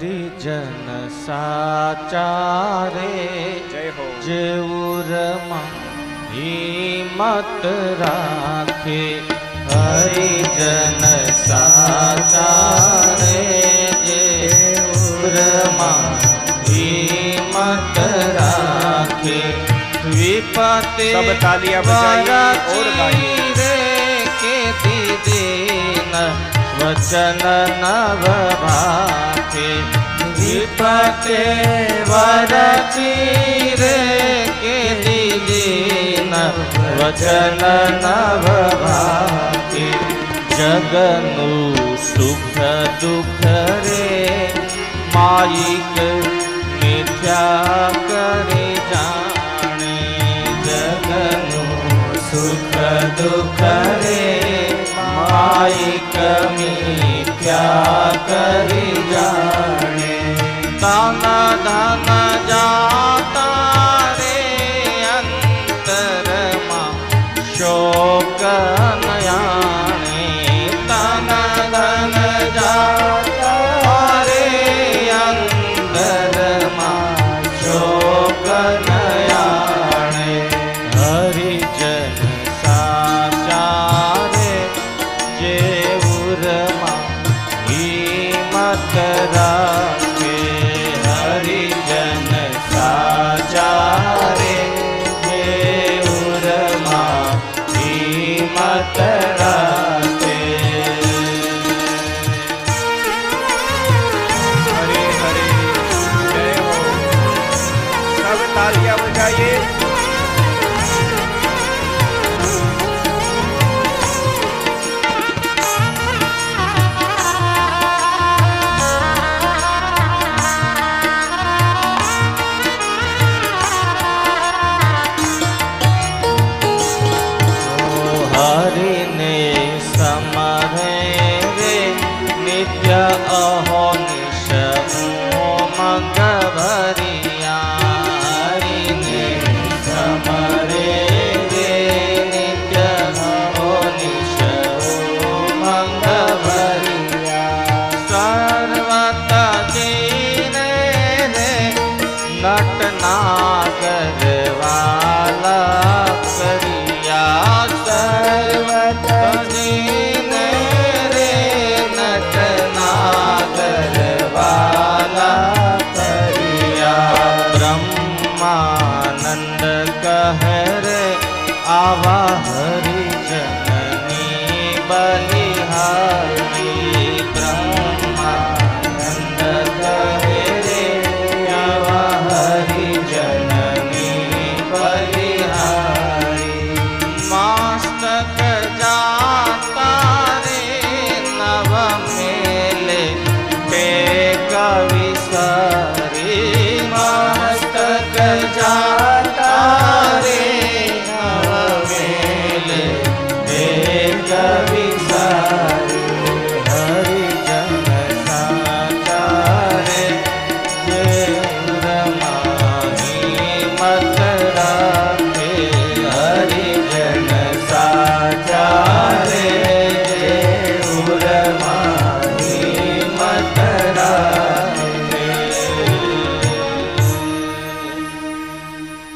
હરિજન સાચારે જય હો જેવુરમાં હિંમત રાખે હરિજન સાચારે જેવુરમાં હિંમત રાખે विपते सब तालियां बजाइए और गाइए रे के दीन वचन नव भाखे विपते वरती रे के दीन वचन नव भाखे जगनु सुख दुख रे मायिक मिथ्या करे जाने जगनु सुख दुख रे मायिक मिथ्या करे जाने तन धन जाता रे अंतरमा शोक नयाणे तन धन जाता रे अंतरमा शोक नयाणे हरिजन साचारे जेऊरमा हिम्मत राखे हरिजन साचारे जेऊरमा हिम्मत राखे हरे हरे जय हो सब तालियां बजाइए हरि ने समरे रे नित्य अहो